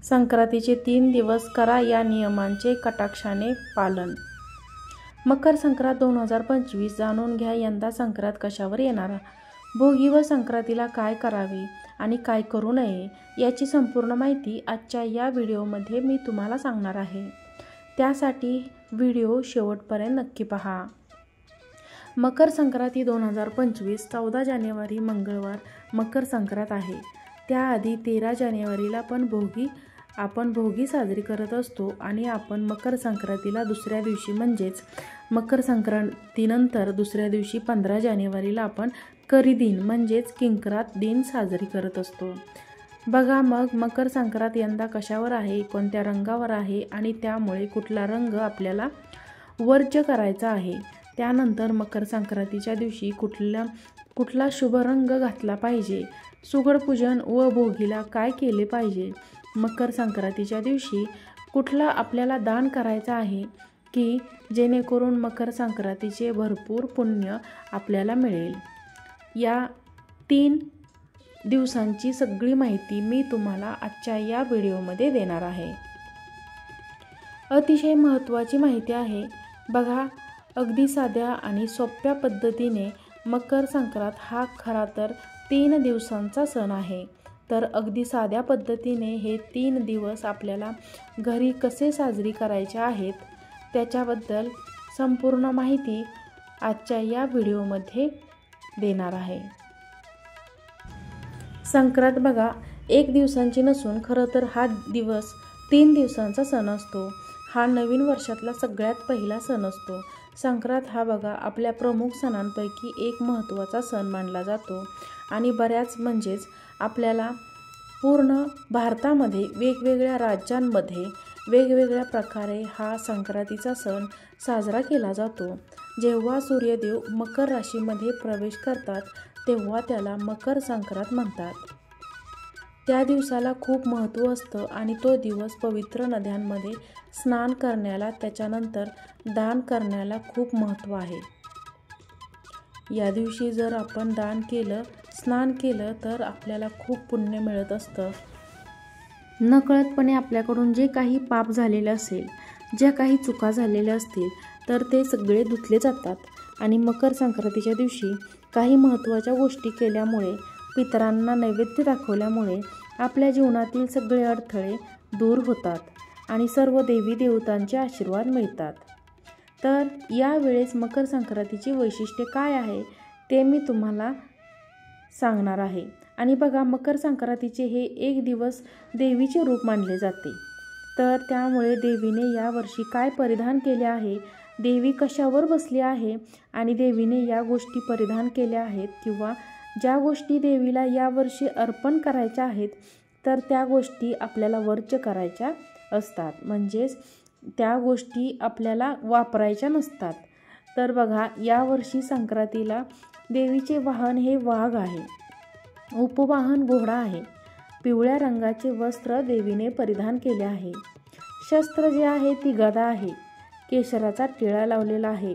संक्रांतीचे 3 दिवस करा या नियमांचे कटाक्षाने पालन. मकर संक्रांत 2025 जाणून घ्या यंदा संक्रांत कशावर येणार. भोगी व संक्रांतीला काय करावे आणि काय करू नये याची संपूर्ण माहिती आजच्या या व्हिडिओमध्ये मी तुम्हाला सांगणार आहे. त्यासाठी व्हिडिओ शेवटपर्यंत नक्की पहा. मकर संक्रांती 2025 14 जानेवारी मंगळवार मकर संक्रांत आहे. त्याआधी 13 जानेवारीला आपण भोगी साजरी करत असतो आणि आपण मकर संक्रांतीला दुसऱ्या दिवशी म्हणजेच मकर संक्रांतीनंतर दुसऱ्या दिवशी 15 जानेवारीला आपण करी दिन म्हणजेच किंक्रात दिन साजरी करत असतो. बघा मग मकर संक्रांत यंदा कशावर आहे, कोणत्या रंगावर आहे आणि त्यामुळे कुठला रंग आपल्याला वर्ज्य करायचा आहे. त्यानंतर मकर संक्रांतीच्या दिवशी कुठला शुभ रंग घातला पाहिजे, सुगड पूजन व भोगीला काय केले पाहिजे, मकर संक्रांतीच्या दिवशी कुठला आपल्याला दान करायचं आहे की जेणेकरून मकर संक्रांतीचे भरपूर पुण्य आपल्याला मिळेल. या 3 दिवसांची सगळी माहिती मी तुम्हाला आजच्या या व्हिडिओमध्ये देणार आहे. अतिशय महत्त्वाची माहिती आहे. बघा, अगदी साध्या आणि सोप्या पद्धतीने मकर संक्रांत हा खरा तर 3 दिवसांचा सण आहे. तर अगदी साध्या पद्धतीने हे 3 दिवस आपल्याला घरी कसे साजरी करायचे आहेत त्याच्याबद्दल संपूर्ण माहिती आजच्या या व्हिडिओमध्ये देणार आहे. संक्रांत बघा 1 दिवसांची नसून खरं तर हा दिवस 3 दिवसांचा सण असतो. हा नवीन वर्षातला सगळ्यात पहिला सण असतो. संक्रांत हा बघा आपल्या प्रमुख सणांपैकी एक महत्त्वाचा सण मानला जातो आणि बऱ्याच म्हणजेच आपल्याला पूर्ण भारतामध्ये वेगवेगळ्या राज्यांमध्ये वेगवेगळ्या प्रकारे हा संक्रांतीचा सण साजरा केला जातो. जेव्हा सूर्यदेव मकर राशीमध्ये प्रवेश करतात तेव्हा त्याला मकर संक्रांत म्हणतात. त्या दिवसाला खूप महत्त्व असतं आणि तो दिवस पवित्र नद्यांमध्ये स्नान करण्याला त्याच्यानंतर दान करण्याला खूप महत्त्व आहे. या दिवशी जर आपण दान केलं, स्नान केलं तर आपल्याला खूप पुण्य मिळत असतं. नकळतपणे आपल्याकडून जे काही पाप झालेले असेल, ज्या काही चुका झालेल्या असतील तर ते सगळे धुतले जातात आणि मकर संक्रांतीच्या दिवशी काही महत्त्वाच्या गोष्टी केल्यामुळे, पितरांना नैवेद्य दाखवल्यामुळे आपल्या जीवनातील सगळे अडथळे दूर होतात आणि सर्व देवी देवतांचे आशीर्वाद मिळतात. तर यावेळेस मकर संक्रांतीची वैशिष्ट्ये काय आहे ते मी तुम्हाला सांगणार आहे. आणि बघा मकर संक्रांतीचे हे 1 दिवस देवीचे रूप मानले जाते. तर त्यामुळे देवीने यावर्षी काय परिधान केले आहे, देवी कशावर बसली आहे आणि देवीने या गोष्टी परिधान केल्या आहेत किंवा ज्या गोष्टी देवीला यावर्षी अर्पण करायच्या आहेत तर त्या गोष्टी आपल्याला वर्ज्य करायच्या असतात, म्हणजेच त्या गोष्टी आपल्याला वापरायच्या नसतात. तर बघा यावर्षी संक्रांतीला देवीचे वाहन हे वाघ आहे, उपवाहन घोडा आहे. पिवळ्या रंगाचे वस्त्र देवीने परिधान केले आहे. शस्त्र जे आहे ती गदा आहे. केशराचा टिळा लावलेला आहे.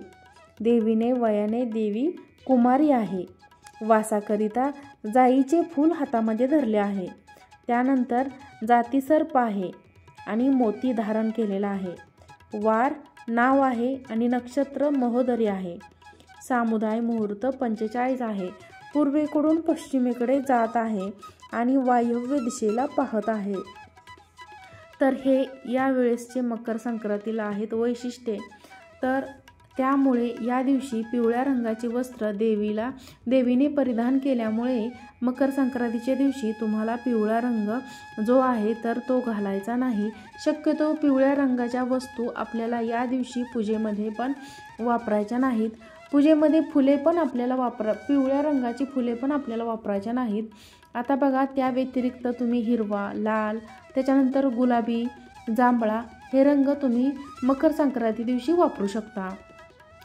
देवीने वयाने देवी कुमारी आहे. वासाकरिता जाईचे फूल हातामध्ये धरले आहे. त्यानंतर जाती सर्प आहे आणि मोती धारण केलेला आहे. वार नाव आहे आणि नक्षत्र महोदरी आहे. सामुदाय मुहूर्त 45 आहे. पूर्वेकडून पश्चिमेकडे जात आहे आणि वायव्य दिशेला पाहत आहे. तर हे यावेळेसचे मकर संक्रांतीला आहेत वैशिष्ट्ये. तर त्यामुळे या दिवशी पिवळ्या रंगाचे वस्त्र देवीने परिधान केल्यामुळे मकर संक्रांतीच्या दिवशी तुम्हाला पिवळा रंग जो आहे तर तो घालायचा नाही. शक्यतो पिवळ्या रंगाच्या वस्तू आपल्याला या दिवशी पूजेमध्ये पण वापरायच्या नाहीत. पूजेमध्ये फुले पण आपल्याला पिवळ्या रंगाची फुले पण आपल्याला वापरायच्या नाहीत. आता बघा त्या व्यतिरिक्त तुम्ही हिरवा, लाल, त्याच्यानंतर गुलाबी, जांभळा हे रंग तुम्ही मकर संक्रांती दिवशी वापरू शकता.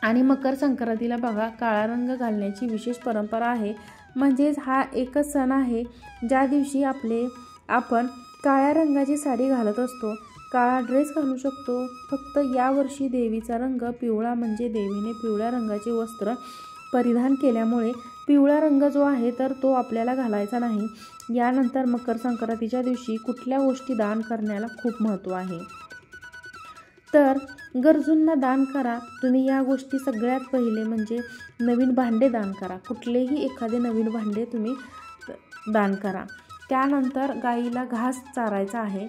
आणि मकर संक्रांतीला बघा काळा रंग घालण्याची विशेष परंपरा आहे. म्हणजेच हा एकच सण आहे ज्या दिवशी आपण काळ्या रंगाची साडी घालत असतो, काळा ड्रेस घालू शकतो. फक्त यावर्षी देवीचा रंग पिवळा म्हणजे देवीने पिवळ्या रंगाचे वस्त्र परिधान केल्यामुळे पिवळा रंग जो आहे तर तो आपल्याला घालायचा नाही. यानंतर मकर संक्रांतीच्या दिवशी कुठल्या गोष्टी दान करण्याला खूप महत्त्व आहे. तर गरजूंना दान करा. तुम्ही या गोष्टी सगळ्यात पहिले म्हणजे नवीन भांडे दान करा. कुठलेही एखादे नवीन भांडे तुम्ही दान करा. त्यानंतर गाईला घास चारायचा आहे.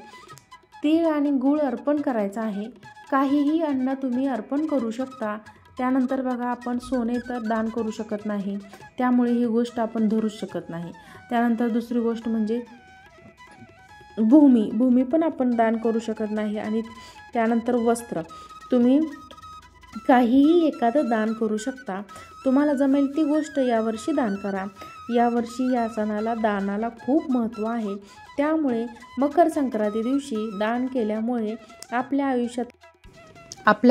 तीळ आणि गूळ अर्पण करायचा आहे. काहीही अन्न तुम्ही अर्पण करू शकता. त्यानंतर बघा, आपण सोने तर दान करू शकत नाही, त्यामुळे ही गोष्ट आपण धरूच शकत नाही. त्यानंतर दुसरी गोष्ट म्हणजे भूमी पण आपण दान करू शकत नाही. आणि त्यानंतर वस्त्र, तुम्ही काहीही एखादं दान करू शकता. तुम्हाला जमेल ती गोष्ट यावर्षी दान करा. यावर्षी या सणाला दानाला खूप महत्त्व आहे. त्यामुळे मकर संक्रांती दिवशी दान केल्यामुळे आपल्या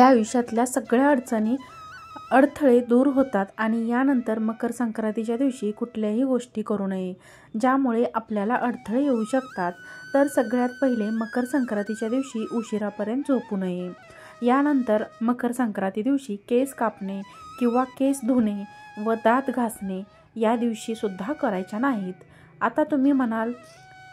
आयुष्यातल्या सगळ्या अडथळे दूर होतात. आणि यानंतर मकर संक्रांतीच्या दिवशी कुठल्याही गोष्टी करू नये ज्यामुळे आपल्याला अडथळे येऊ शकतात. तर सगळ्यात पहिले मकर संक्रांतीच्या दिवशी उशिरापर्यंत झोपू नये. यानंतर मकर संक्रांती दिवशी केस कापणे किंवा केस धुणे व दात घासणे या दिवशी सुद्धा करायच्या नाहीत. आता तुम्ही म्हणाल,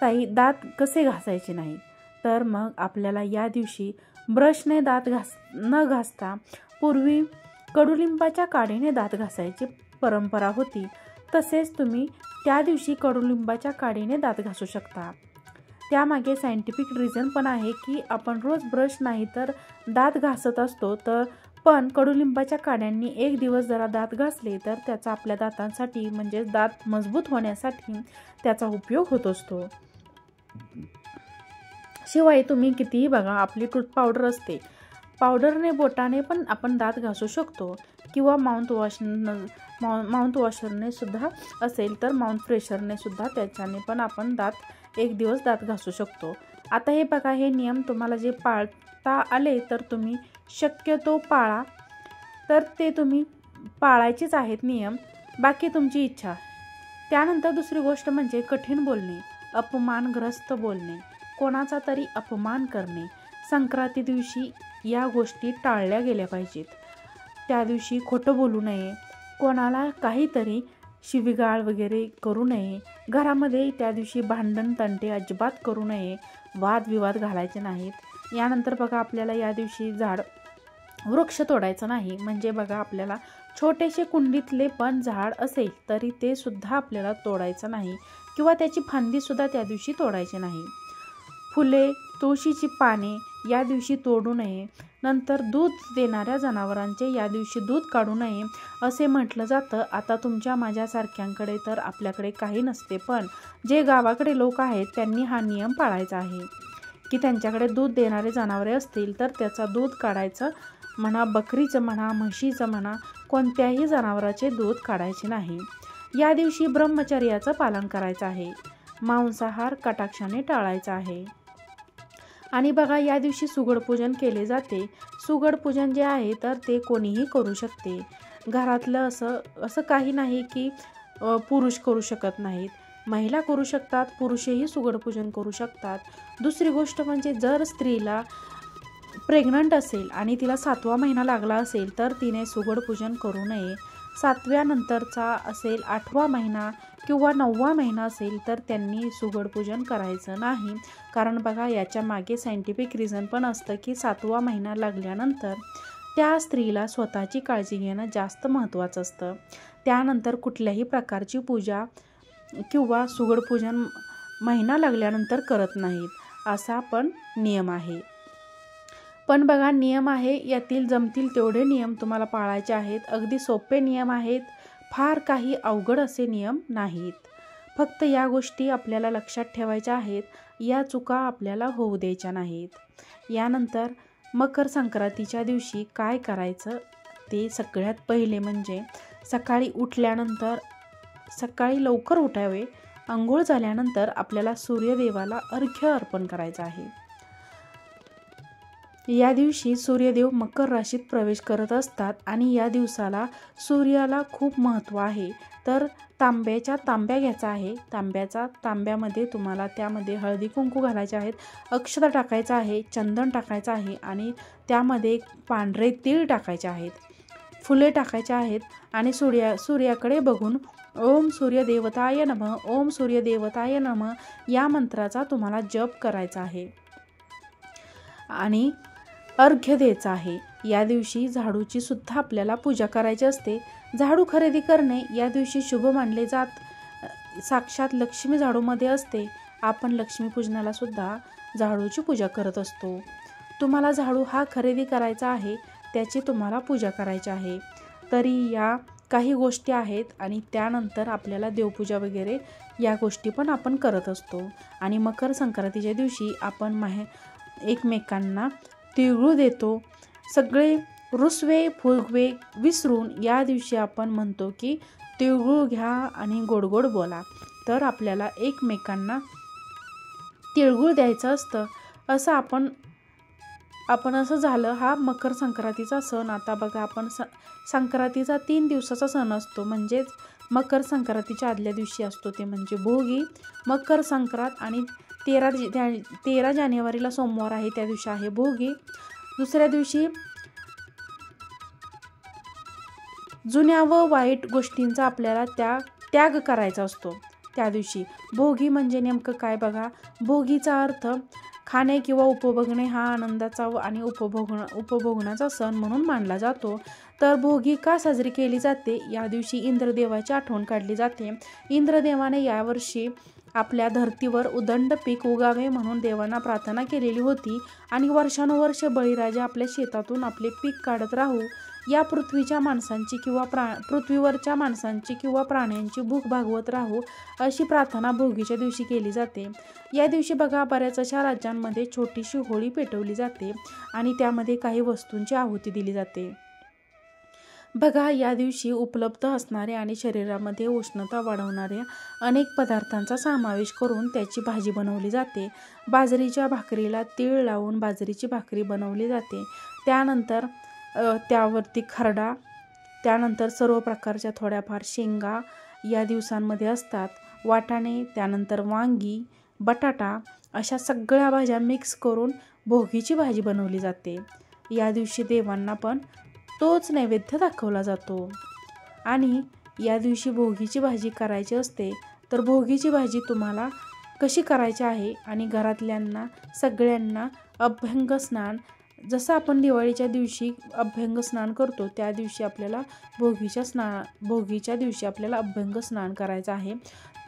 ताई दात कसे घासायचे नाही? तर मग आपल्याला या दिवशी ब्रशने दात न घासता पूर्वी कडुलिंबाच्या काडीने दात घासायची परंपरा होती. तसेच तुम्ही त्या दिवशी कडुलिंबाच्या काडीने दात घासू शकता. त्यामागे सायंटिफिक रिझन पण आहे की आपण रोज ब्रश नाही तर दात घासत असतो, पण कडुलिंबाच्या काड्यांनी एक दिवस जरा दात घासले तर त्याचा आपल्या दातांसाठी म्हणजे दात मजबूत होण्यासाठी त्याचा उपयोग होत असतो. शिवाय तुम्ही कितीही बघा, आपली टूथ पावडर असते, पावडरने बोटाने पण आपण दात घासू शकतो किंवा माउथ वॉशरने सुद्धा असेल तर माउथ फ्रेशरने सुद्धा त्याच्याने पण आपण एक दिवस दात घासू शकतो. आता हे बघा, हे नियम तुम्हाला जे पाळता आले तर तुम्ही शक्यतो पाळा. तर ते तुम्ही पाळायचेच आहेत नियम, बाकी तुमची इच्छा. त्यानंतर दुसरी गोष्ट म्हणजे कठीण बोलणे, अपमानग्रस्त बोलणे, कोणाचा तरी अपमान करणे. संक्रांती दिवशी या गोष्टी टाळल्या गेल्या पाहिजेत. त्या दिवशी खोटं बोलू नये, कोणाला काहीतरी शिवीगाळ वगैरे करू नये. घरामध्ये त्या दिवशी भांडण तंटे अजिबात करू नये, वादविवाद घालायचे नाहीत. यानंतर बघा, आपल्याला या दिवशी वृक्ष तोडायचं नाही. म्हणजे बघा, आपल्याला छोटेसे कुंडीतले पण झाड असेल तरी ते सुद्धा आपल्याला तोडायचं नाही किंवा त्याची फांदीसुद्धा त्या दिवशी तोडायची नाही. फुले, तुळशीची पाने या दिवशी तोडू नये. नंतर दूध देणाऱ्या जनावरांचे या दिवशी दूध काढू नये असे म्हटलं जातं. आता तुमच्या माझ्यासारख्यांकडे तर आपल्याकडे काही नसते, पण जे गावाकडे लोक आहेत त्यांनी हा नियम पाळायचा आहे की त्यांच्याकडे दूध देणारे जनावरे असतील तर त्याचा दूध काढायचं म्हणा, बकरीचं म्हणा, म्हशीचं म्हणा, कोणत्याही जनावराचे दूध काढायचे नाही. या दिवशी ब्रह्मचर्याचं पालन करायचं आहे. मांसाहार कटाक्षाने टाळायचा आहे. आणि बघा, या दिवशी सुगडपूजन केले जाते. सुगडपूजन जे आहे तर ते कोणीही करू शकते. घरातलं असं काही नाही की पुरुष करू शकत नाहीत, महिला करू शकतात, पुरुषही सुगडपूजन करू शकतात. दुसरी गोष्ट म्हणजे जर स्त्रीला प्रेग्नंट असेल आणि तिला 7वा महिना लागला असेल तर तिने सुगडपूजन करू नये. 7व्या नंतरचा असेल 8वा महिना किंवा 9वा महिना असेल तर त्यांनी सुगडपूजन करायचं नाही. कारण बघा, याच्या मागे सायंटिफिक रिझन पण असतं की 7वा महिना लागल्यानंतर त्या स्त्रीला स्वतःची काळजी घेणं जास्त महत्त्वाचं असतं. त्यानंतर कुठल्याही प्रकारची पूजा किंवा सुगडपूजन महिना लागल्यानंतर करत नाहीत असा पण नियम आहे. पण बघा, नियम आहे, यातील जमतील तेवढे नियम तुम्हाला पाळायचे आहेत. अगदी सोपे नियम आहेत, फार काही अवघड असे नियम नाहीत. फक्त या गोष्टी आपल्याला लक्षात ठेवायच्या आहेत, या चुका आपल्याला होऊ द्यायच्या नाहीत. यानंतर मकर संक्रांतीच्या दिवशी काय करायचं ते सगळ्यात पहिले म्हणजे सकाळी लवकर उठावे. अंघोळ झाल्यानंतर आपल्याला सूर्यदेवाला अर्घ्य अर्पण करायचं आहे. या दिवशी सूर्यदेव मकर राशीत प्रवेश करत असतात आणि या दिवसाला सूर्याला खूप महत्त्व आहे. तर तांब्या घ्यायचा आहे. तांब्यामध्ये तुम्हाला त्यामध्ये हळदी कुंकू घालायचे आहेत, अक्षता टाकायचा आहे, चंदन टाकायचं आहे आणि त्यामध्ये पांढरे तीळ टाकायचे आहेत. फुले टाकायचे आहेत आणि सूर्याकडे बघून ओम सूर्यदेवताय नमः, ओम सूर्यदेवताय नमः या मंत्राचा तुम्हाला जप करायचा आहे आणि अर्घ्य द्यायचा आहे. या दिवशी झाडूची सुद्धा आपल्याला पूजा करायची असते. झाडू खरेदी करणे या दिवशी शुभ मानले जात. साक्षात लक्ष्मी झाडूमध्ये असते. आपण लक्ष्मीपूजनाला सुद्धा झाडूची पूजा करत असतो. तुम्हाला झाडू हा खरेदी करायचा आहे, त्याची तुम्हाला पूजा करायची आहे. तरी या काही गोष्टी आहेत आणि त्यानंतर आपल्याला देवपूजा वगैरे या गोष्टी पण आपण करत असतो. आणि मकर संक्रांतीच्या दिवशी आपण एकमेकांना तिळगुळ देतो. सगळे रुसवे फुगवे विसरून या दिवशी आपण म्हणतो की तिळगुळ घ्या आणि गोड गोड बोला. तर आपल्याला एकमेकांना तिळगुळ द्यायचं असतं. असं आपण असं झालं हा मकर संक्रांतीचा सण. आता बघा आपण संक्रांतीचा 3 दिवसाचा सण असतो. म्हणजेच मकर संक्रांतीच्या आदल्या दिवशी असतो ते म्हणजे भोगी, मकर संक्रांत आणि 13 जानेवारीला सोमवार आहे त्या दिवशी आहे भोगी. दुसऱ्या दिवशी जुन्या व वाईट गोष्टींचा आपल्याला त्याग करायचा असतो. त्या दिवशी भोगी म्हणजे नेमकं काय बघा, भोगीचा अर्थ खाणे किंवा उपभोगणे हा आनंदाचा आणि उपभोगण्याचा सण म्हणून मानला जातो. तर भोगी का साजरी केली जाते? या दिवशी इंद्रदेवाची आठवण काढली जाते. इंद्रदेवाने यावर्षी आपल्या धर्तीवर उदंड पीक उगावे म्हणून देवांना प्रार्थना केलेली होती आणि वर्षानुवर्षे बळीराजा आपल्या शेतातून आपले पीक काढत राहू, या पृथ्वीवरच्या माणसांची किंवा प्राण्यांची भूक भागवत राहू अशी प्रार्थना भोगीच्या दिवशी केली जाते. या दिवशी बघा बऱ्याच अशा राज्यांमध्ये छोटीशी होळी पेटवली जाते आणि त्यामध्ये काही वस्तूंची आहुती दिली जाते. बघा या दिवशी उपलब्ध असणाऱ्या आणि शरीरामध्ये उष्णता वाढवणाऱ्या अनेक पदार्थांचा समावेश करून त्याची भाजी बनवली जाते. बाजरीच्या भाकरीला तीळ लावून बाजरीची भाकरी बनवली जाते. त्यानंतर त्यावरती खरडा, त्यानंतर सर्व प्रकारच्या थोड्याफार शेंगा या दिवसांमध्ये असतात, वाटाणे, त्यानंतर वांगी, बटाटा अशा सगळ्या भाज्या मिक्स करून भोगीची भाजी बनवली जाते. या दिवशी देवांना पण तोच नैवेद्य दाखवला जातो. आणि या दिवशी भोगीची भाजी करायची असते. तर भोगीची भाजी तुम्हाला कशी करायची आहे आणि घरातल्यांना सगळ्यांना अभ्यंग स्नान, जसं आपण दिवाळीच्या दिवशी अभ्यंग स्नान करतो त्या दिवशी आपल्याला भोगीच्या दिवशी आपल्याला अभ्यंग स्नान करायचं आहे.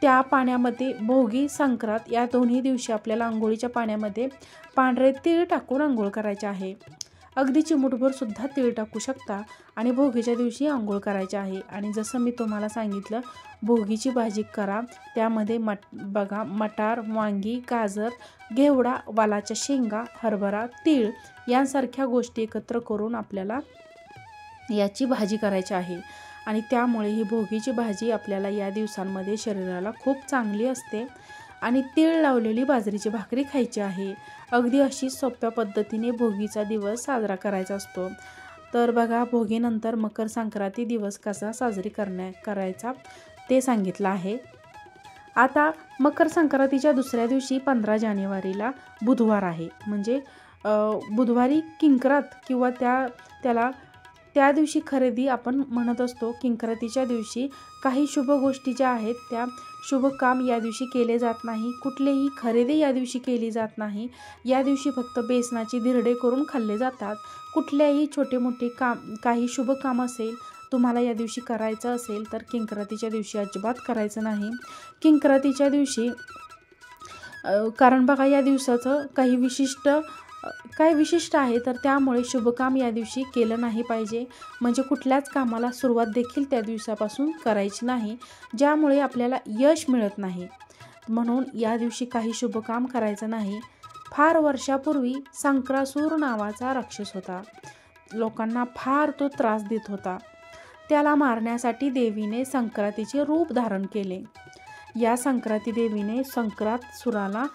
त्या पाण्यामध्ये भोगी संक्रांत या दोन्ही दिवशी आपल्याला आंघोळीच्या पाण्यामध्ये पांढरे तीळ टाकून आंघोळ करायचे आहे. अगदी चिमूटभर सुद्धा तीळ टाकू शकता आणि भोगीच्या दिवशी आंघोळ करायची आहे. आणि जसं मी तुम्हाला सांगितलं भोगीची भाजी करा, त्यामध्ये बघा मटार, वांगी, गाजर, घेवडा, वालाच्या शेंगा, हरभरा, तीळ यांसारख्या गोष्टी एकत्र करून आपल्याला याची भाजी करायची आहे. आणि त्यामुळे ही भोगीची भाजी आपल्याला या दिवसांमध्ये शरीराला खूप चांगली असते. आणि तीळ लावलेली बाजरीची भाकरी खायची आहे. अगदी अशी सोप्या पद्धतीने भोगीचा दिवस साजरा करायचा असतो. तर बघा भोगीनंतर मकर संक्रांती दिवस कसा साजरी करायचा ते सांगितलं आहे. आता मकर संक्रांतीच्या दुसऱ्या दिवशी 15 जानेवारीला बुधवार आहे. म्हणजे बुधवारी किंक्रात किंवा त्या दिवशी खरेदी आपण म्हणत असतो. किंक्रातीच्या दिवशी काही शुभ गोष्टी ज्या आहेत त्या शुभ काम या दिवशी केले जात नाही. कुठलेही खरेदी या दिवशी केली जात नाही. या दिवशी फक्त बेसनाची धिरडे करून खाल्ले जातात. कुठल्याही छोटे मोठे काही शुभ काम असेल तुम्हाला या दिवशी करायचं असेल तर किंक्रातीच्या दिवशी अजिबात करायचं नाही. किंक्रातीच्या दिवशी कारण बघा या दिवसाचं काही विशिष्ट आहे, तर त्यामुळे शुभकाम या दिवशी केलं नाही पाहिजे. म्हणजे कुठल्याच कामाला सुरुवात देखील त्या दिवसापासून करायची नाही, ज्यामुळे आपल्याला यश मिळत नाही. म्हणून या दिवशी काही शुभकाम करायचं नाही. फार वर्षापूर्वी संक्रासूर नावाचा राक्षस होता. लोकांना फार तो त्रास देत होता. त्याला मारण्यासाठी देवीने संक्रांतीचे रूप धारण केले. या संक्रांती देवीने संक्रांतसुराला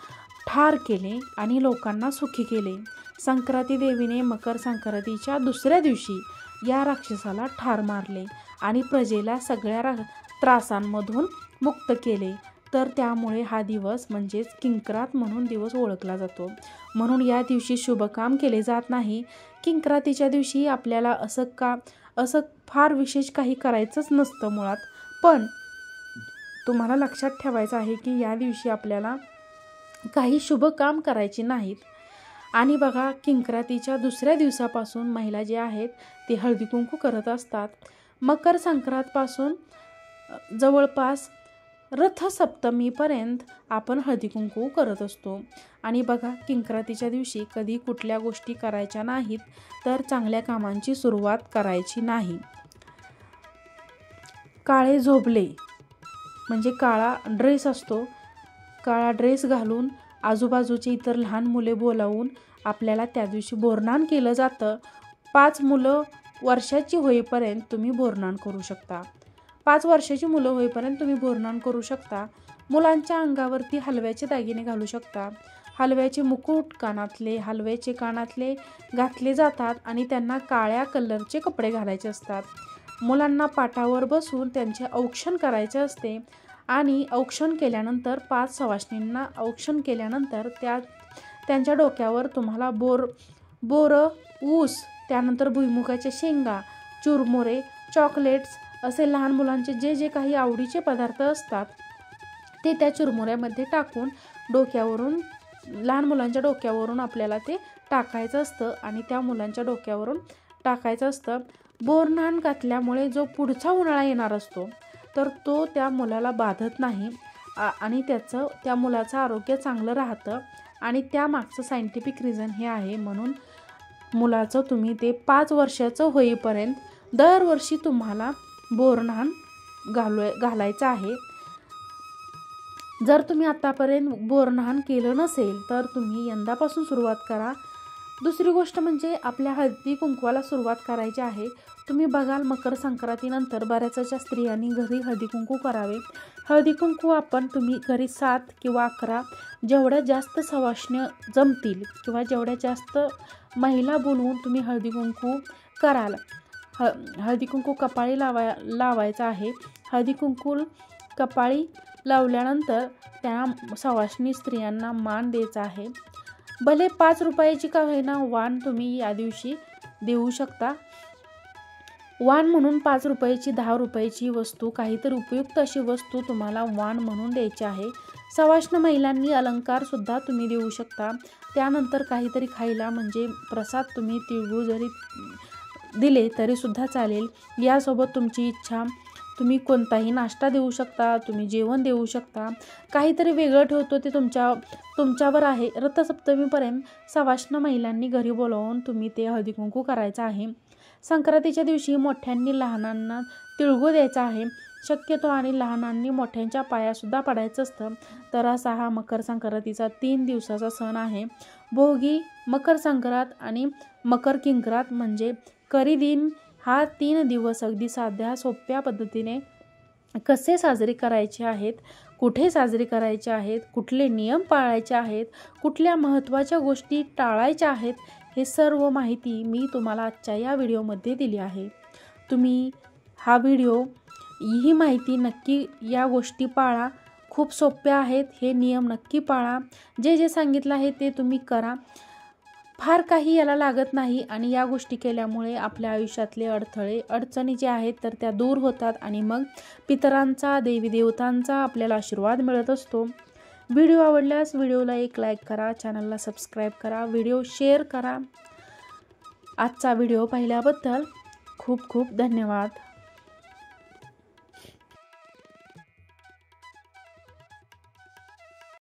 ठार केले आणि लोकांना सुखी केले. संक्रांती देवीने मकर संक्रांतीच्या दुसऱ्या दिवशी या राक्षसाला ठार मारले आणि प्रजेला सगळ्या त्रासांमधून मुक्त केले. तर त्यामुळे हा दिवस म्हणजेच किंक्रात म्हणून दिवस ओळखला जातो. म्हणून या दिवशी शुभकाम केले जात नाही. किंक्रातीच्या दिवशी आपल्याला असं फार विशेष काही करायचंच नसतं मुळात. पण तुम्हाला लक्षात ठेवायचं आहे की या दिवशी आपल्याला काही शुभ काम करायचे नाहीत. आणि बघा, किंक्रातीच्या दुसऱ्या दिवसापासून महिला जे आहेत ते हळदी कुंकू करत असतात. मकर संक्रांतपासून जवळपास रथसप्तमीपर्यंत आपण हळदी कुंकू करत असतो. आणि बघा, किंक्रातीच्या दिवशी कधी कुठल्या गोष्टी करायच्या नाहीत, तर चांगल्या कामांची सुरुवात करायची नाही. काळे झोबले म्हणजे काळा ड्रेस असतो, काळा ड्रेस घालून आजूबाजूचे इतर लहान मुले बोलावून आपल्याला त्या दिवशी बोरनान केलं जातं. 5 मुलं वर्षाची होईपर्यंत तुम्ही बोरनान करू शकता. 5 वर्षाची मुलं होईपर्यंत तुम्ही बोरनान करू शकता. मुलांच्या अंगावरती हलव्याचे दागिने घालू शकता. हलव्याचे मुकुट, हलव्याचे कानातले घातले जातात आणि त्यांना काळ्या कलरचे कपडे घालायचे असतात. मुलांना पाटावर बसून त्यांचे औक्षण करायचे असते आणि औक्षण केल्यानंतर 5 सवाष्णींना औक्षण केल्यानंतर त्यांच्या डोक्यावर तुम्हाला बोरं, ऊस, त्यानंतर भुईमुगाच्या शेंगा, चुरमुरे, चॉकलेट्स असे लहान मुलांचे जे काही आवडीचे पदार्थ असतात ते त्या चुरमुऱ्यामध्ये टाकून लहान मुलांच्या डोक्यावरून आपल्याला ते टाकायचं असतं आणि त्या मुलांच्या डोक्यावरून टाकायचं असतं. बोरनान घातल्यामुळे जो पुढचा उन्हाळा येणार असतो तर तो त्या मुलाला बाधत नाही आणि त्या मुलाचं आरोग्य चांगलं राहतं. आणि त्यामागचं सायंटिफिक रिझन हे आहे. म्हणून मुलाचं तुम्ही ते 5 वर्षाचं होईपर्यंत दरवर्षी तुम्हाला बोरनान घालायचं आहे. जर तुम्ही आतापर्यंत बोरनान केलं नसेल तर तुम्ही यंदापासून सुरुवात करा. दुसरी गोष्ट म्हणजे आपल्या हळदी कुंकवाला सुरुवात करायची आहे. तुम्ही बघाल, मकर संक्रांतीनंतर बऱ्याचशा स्त्रियांनी घरी हळदी कुंकू करावे. हळदी कुंकू तुम्ही घरी 7 किंवा 11 जेवढ्या जास्त सवाष्ण्य जमतील किंवा जेवढ्या जास्त महिला बोलवून तुम्ही हळदी कुंकू कराल. हळदी कुंकू कपाळी लावायचं आहे. हळदी कुंकू कपाळी लावल्यानंतर त्या सवाष्णी स्त्रियांना मान द्यायचा आहे. भले 5 रुपयाची का होईना वाण तुम्ही या दिवशी देऊ शकता. वाण म्हणून 5 रुपयाची, 10 रुपयाची वस्तू, काहीतरी उपयुक्त अशी वस्तू तुम्हाला वाण म्हणून द्यायची आहे. सवाष्ण महिलांनी अलंकारसुद्धा तुम्ही देऊ शकता. त्यानंतर काहीतरी खायला म्हणजे प्रसाद तुम्ही तिळगुळ जरी दिले तरीसुद्धा चालेल. यासोबत तुमची इच्छा तुम्ही कोणताही नाश्ता देऊ शकता, तुम्ही जेवण देऊ शकता. काहीतरी वेगळं ठेवतो ते तुमच्यावर आहे. रथसप्तमीपर्यंत सवाष्ण महिलांनी घरी बोलावून तुम्ही ते हळदी कुंकू करायचं आहे. संक्रांतीच्या दिवशी मोठ्यांनी लहानांना तिळगुळ द्यायचा आहे शक्यतो आणि लहानांनी मोठ्यांच्या पायासुद्धा पडायचं असतं. तर असा हा मकर संक्रांतीचा 3 दिवसाचा सण आहे. भोगी, मकर संक्रांत आणि मकर किंक्रात म्हणजे करीदिन. हा 3 दिवस अगदी साध्या सोप्या पद्धतीने कसे साजरे करायचे आहेत, कुठे साजरे करायचे आहेत, कुठले नियम पाळायचे आहेत, कुठल्या महत्त्वाच्या गोष्टी टाळायच्या आहेत, हे सर्व माहिती मी तुम्हाला आजच्या या व्हिडिओमध्ये दिली आहे. तुम्ही ही माहिती नक्की, या गोष्टी पाळा. खूप सोप्या आहेत. हे नियम नक्की पाळा. जे सांगितलं आहे ते तुम्ही करा. फार काही याला लागत नाही आणि या गोष्टी केल्यामुळे आपल्या आयुष्यातले अडचणी जे आहेत तर त्या दूर होतात आणि मग पितरांचा, देवी देवतांचा आपल्याला आशीर्वाद मिळत असतो. व्हिडिओ आवडल्यास व्हिडिओला एक लाईक करा, चॅनलला सबस्क्राईब करा, व्हिडिओ शेअर करा. आजचा व्हिडिओ पाहिल्याबद्दल खूप खूप धन्यवाद.